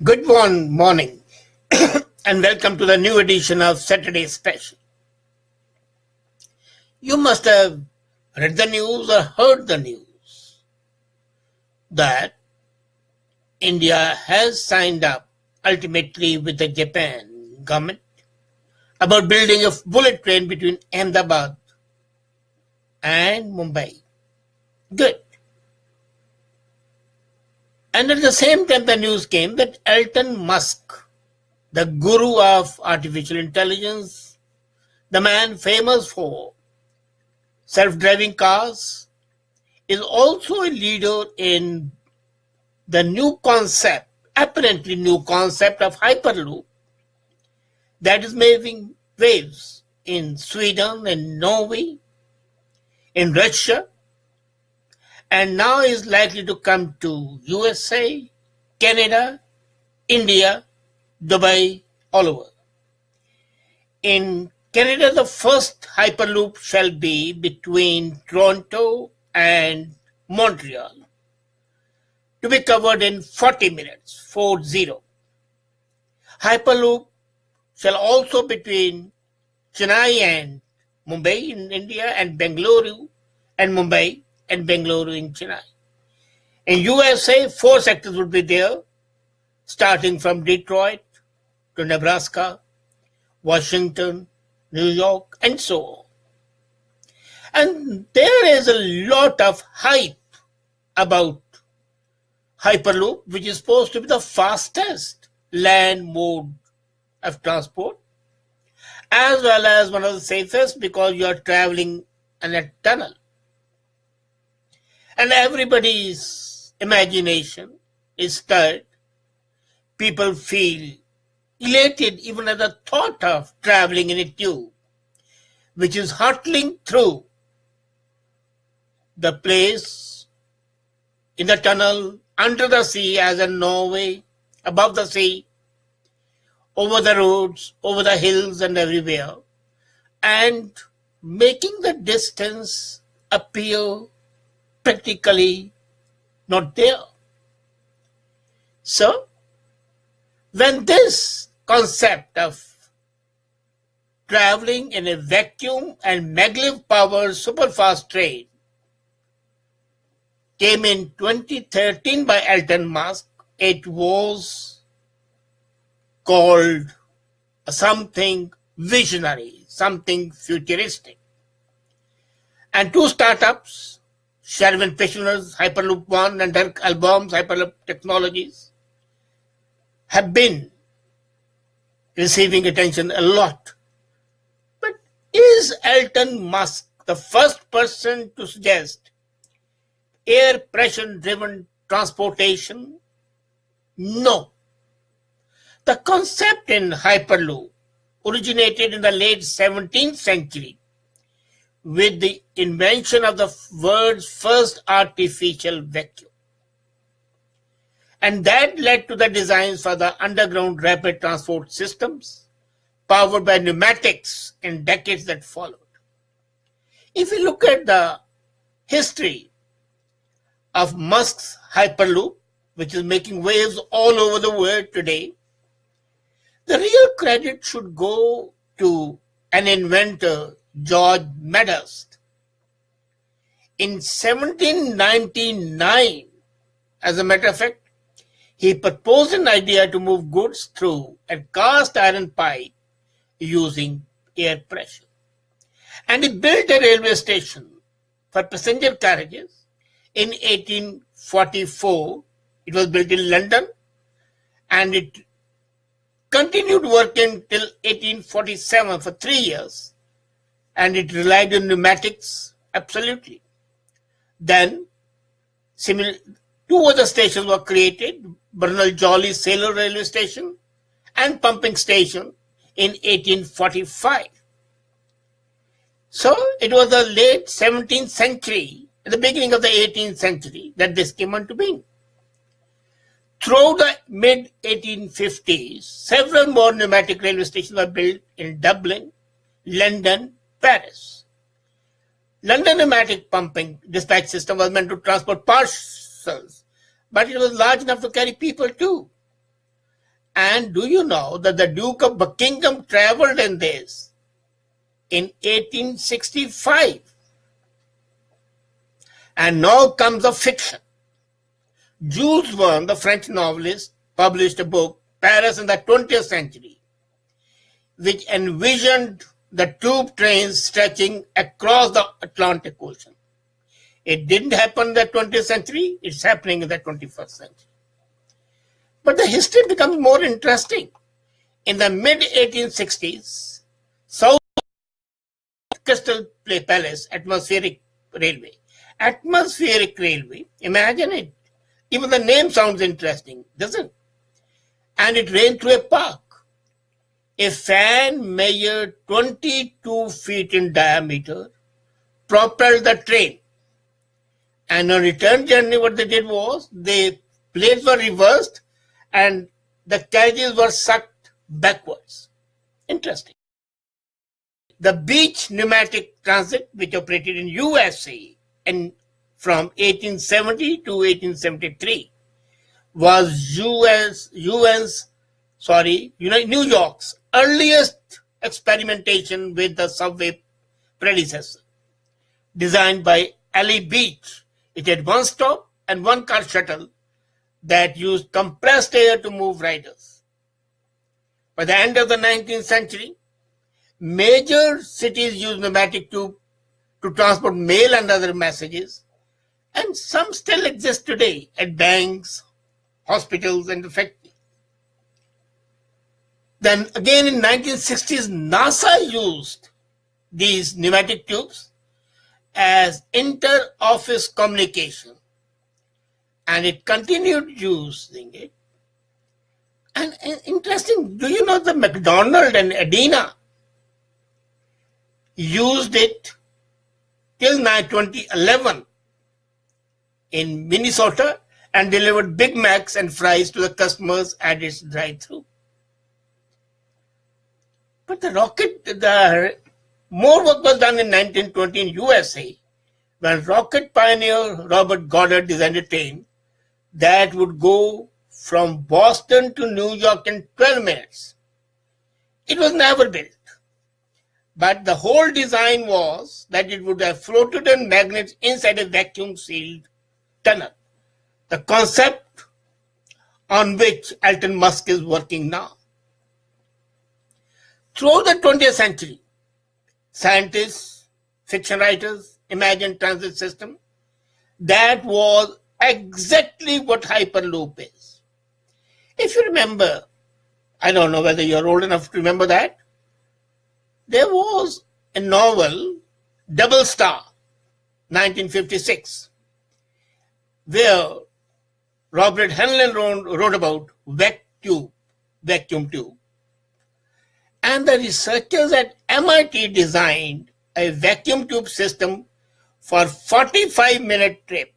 Good morning and welcome to the new edition of Saturday Special. You must have read the news or heard the news that India has signed up ultimately with the Japan government about building a bullet train between Ahmedabad and Mumbai. Good. And at the same time, the news came that Elon Musk, the guru of artificial intelligence, the man famous for self-driving cars, is also a leader in the apparently new concept of Hyperloop that is making waves in Sweden and Norway, in Russia, and now is likely to come to USA, Canada, India, Dubai, all over. In Canada, the first Hyperloop shall be between Toronto and Montreal, to be covered in 40 minutes, 40. Hyperloop shall also between Chennai and Mumbai in India and Bengaluru and Mumbai and Bengaluru in Chennai. In USA, 4 sectors would be there, starting from Detroit to Nebraska, Washington, New York, and so on. And there is a lot of hype about Hyperloop, which is supposed to be the fastest land mode of transport, as well as one of the safest because you are traveling in a tunnel. And everybody's imagination is stirred. People feel elated even at the thought of traveling in a tube, which is hurtling through the place in the tunnel, under the sea as in Norway, above the sea, over the roads, over the hills and everywhere, and making the distance appear practically not there. So, when this concept of traveling in a vacuum and maglev powered superfast train came in 2013 by Elon Musk, it was called something visionary, something futuristic. And 2 startups, Sherwin Fisher's Hyperloop One and Dirk Albom's Hyperloop Technologies, have been receiving attention a lot. But is Elon Musk the first person to suggest air pressure driven transportation? No. The concept in Hyperloop originated in the late 17th century with the invention of the world's first artificial vacuum. And that led to the designs for the underground rapid transport systems powered by pneumatics in decades that followed. If you look at the history of Musk's Hyperloop, which is making waves all over the world today, the real credit should go to an inventor, George Medhurst. In 1799, as a matter of fact, he proposed an idea to move goods through a cast iron pipe using air pressure. And he built a railway station for passenger carriages in 1844. It was built in London and it continued working till 1847 for 3 years, and it relied on pneumatics absolutely. Then 2 other stations were created, Bernal Jolly Sailor Railway Station and Pumping Station in 1845. So it was the late 17th century, at the beginning of the 18th century, that this came into being. Throughout the mid-1850s, several more pneumatic railway stations were built in Dublin, London, Paris. London pneumatic pumping dispatch system was meant to transport parcels, but it was large enough to carry people too. And do you know that the Duke of Buckingham traveled in this in 1865? And now comes the fiction. Jules Verne, the French novelist, published a book, Paris in the 20th Century, which envisioned the tube trains stretching across the Atlantic Ocean. It didn't happen in the 20th century, it's happening in the 21st century. But the history becomes more interesting. In the mid-1860s, South Crystal Palace Atmospheric Railway. Atmospheric Railway, imagine it. Even the name sounds interesting, doesn't it? And it ran through a park. A fan measured 22 feet in diameter propelled the train. And on return journey, what they did was, the plates were reversed and the carriages were sucked backwards. Interesting. The beach pneumatic transit, which operated in USA and from 1870 to 1873, was New York's earliest experimentation with the subway predecessor. Designed by Alley Beach, it had one stop and one car shuttle that used compressed air to move riders. By the end of the 19th century, major cities used pneumatic tube to transport mail and other messages, and some still exist today at banks, hospitals, and factories. Then again in 1960s, NASA used these pneumatic tubes as inter-office communication, and it continued using it. And interesting, do you know the McDonald and Adina used it till 2011 in Minnesota and delivered Big Macs and fries to the customers at its drive-thru. But the more work was done in 1920 in USA when rocket pioneer Robert Goddard designed a train that would go from Boston to New York in 12 minutes. It was never built. But the whole design was that it would have floated on magnets inside a vacuum-sealed tunnel. The concept on which Elon Musk is working now. Throughout the 20th century, scientists, fiction writers imagined transit system that was exactly what Hyperloop is. If you remember, I don't know whether you're old enough to remember that, there was a novel, Double Star, 1956, where Robert Heinlein wrote about vacuum tube. And the researchers at MIT designed a vacuum tube system for 45-minute trip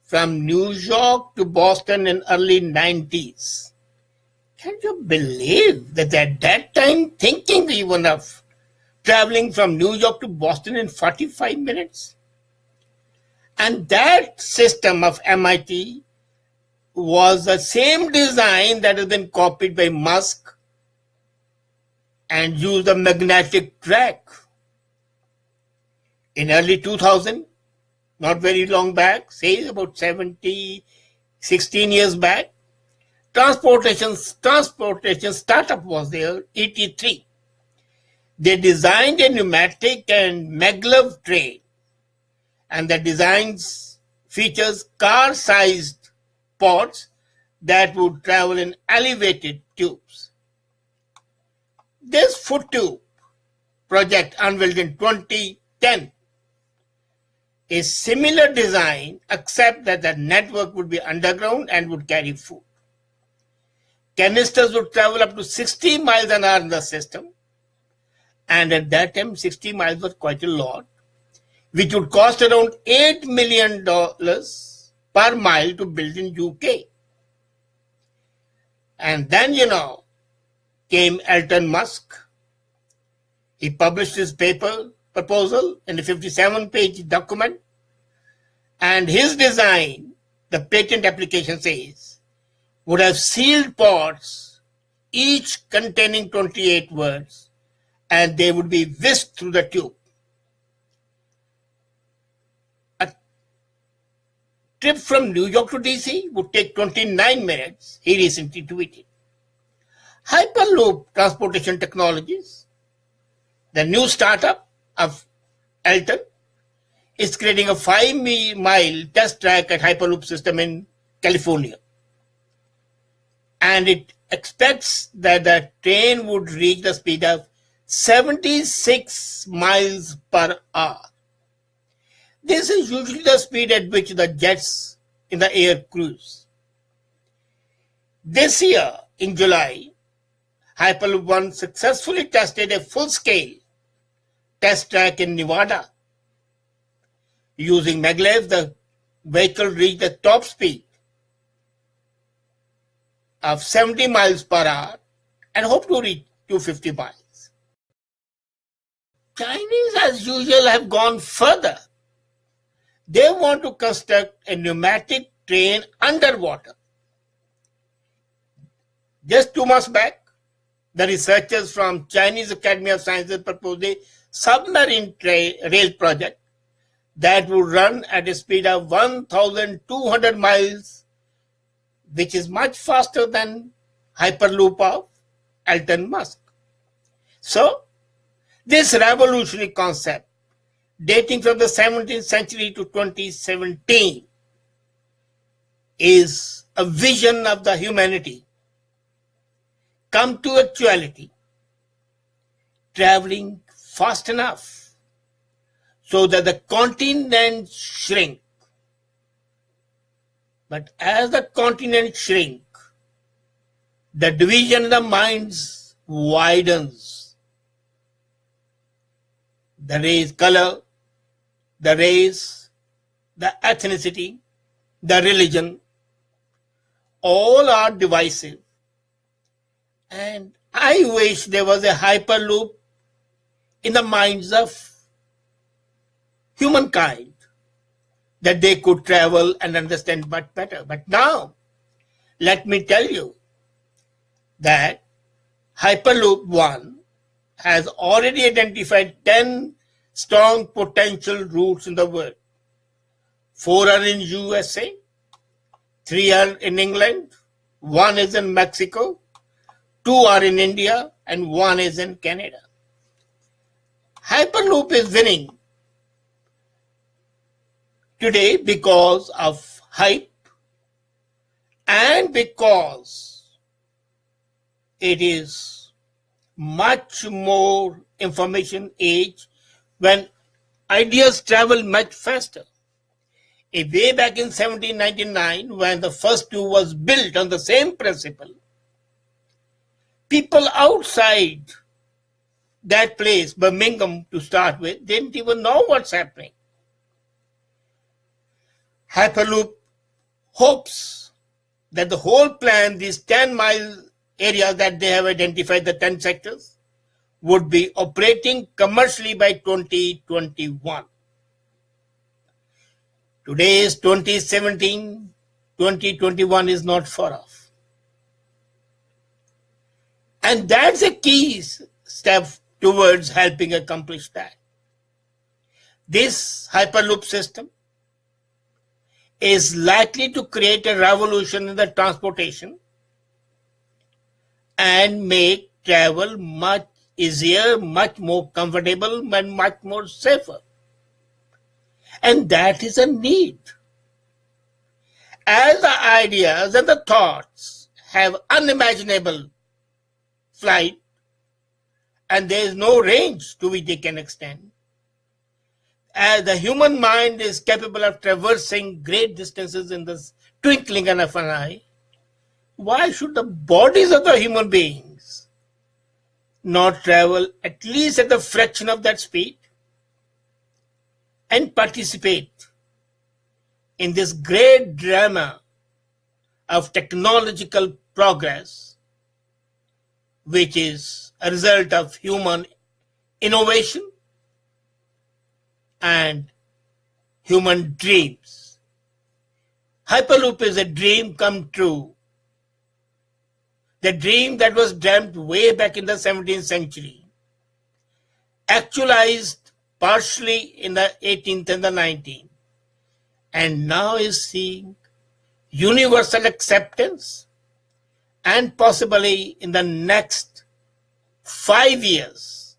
from New York to Boston in early 90s. Can you believe that at that time thinking even of traveling from New York to Boston in 45 minutes? And that system of MIT was the same design that has been copied by Musk and used a magnetic track. In early 2000, not very long back, say about 16 years back, transportation startup was there, ET3. They designed a pneumatic and maglev train, and the designs features car-sized pods that would travel in elevated tubes. This foot tube project unveiled in 2010 is similar design, except that the network would be underground and would carry food. Canisters would travel up to 60 miles an hour in the system, and at that time 60 miles was quite a lot, which would cost around $8 million per mile to build in UK. And then, came Elon Musk. He published his proposal in a 57-page document, and his design, the patent application says, would have sealed pods each containing 28 words, and they would be whisked through the tube. A trip from New York to DC would take 29 minutes, he recently tweeted. Hyperloop Transportation Technologies, the new startup of Elton, is creating a 5-mile test track at Hyperloop system in California. And it expects that the train would reach the speed of 76 miles per hour. This is usually the speed at which the jets in the air cruise. This year, in July, Hyperloop One successfully tested a full-scale test track in Nevada. Using maglev, the vehicle reached a top speed of 70 miles per hour and hope to reach 250 miles. Chinese, as usual, have gone further. They want to construct a pneumatic train underwater. Just 2 months back, the researchers from Chinese Academy of Sciences proposed a submarine rail project that would run at a speed of 1,200 miles, which is much faster than Hyperloop of Elon Musk. So, this revolutionary concept, dating from the 17th century to 2017, is a vision of the humanity come to actuality, traveling fast enough so that the continents shrink. But as the continents shrink, the division in the minds widens. The race, color, the race, the ethnicity, the religion, all are divisive. And I wish there was a hyperloop in the minds of humankind that they could travel and understand much better. But now, let me tell you that Hyperloop One has already identified 10 strong potential routes in the world. 4 are in USA, 3 are in England, 1 is in Mexico, 2 are in India, and 1 is in Canada. Hyperloop is winning today because of hype and because it is much more information age when ideas travel much faster. Way back in 1799, when the first tube was built on the same principle, people outside that place, Birmingham to start with, didn't even know what's happening. Hyperloop hopes that the whole plan, these 10-mile areas that they have identified, the 10 sectors, would be operating commercially by 2021. Today is 2017, 2021 is not far off. And that's a key step towards helping accomplish that. This Hyperloop system is likely to create a revolution in the transportation and make travel much easier, much more comfortable, and much more safer. And that is a need. As the ideas and the thoughts have unimaginable flight, and there is no range to which they can extend, as the human mind is capable of traversing great distances in the twinkling of an eye, why should the bodies of the human beings not travel at least at the fraction of that speed and participate in this great drama of technological progress, which is a result of human innovation and human dreams. Hyperloop is a dream come true The dream that was dreamt way back in the 17th century actualized partially in the 18th and the 19th, and now is seeing universal acceptance, and possibly in the next 5 years,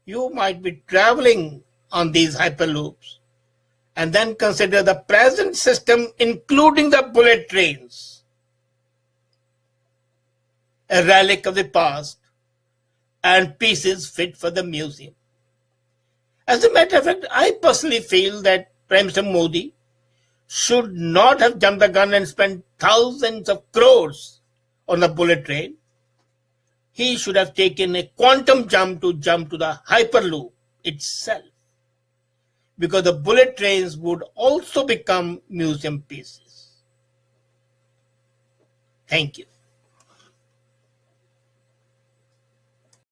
you might be traveling on these hyperloops, and then consider the present system, including the bullet trains, a relic of the past and pieces fit for the museum. As a matter of fact, I personally feel that Prime Minister Modi should not have jumped the gun and spent thousands of crores on the bullet train. He should have taken a quantum jump to the Hyperloop itself, because the bullet trains would also become museum pieces. Thank you.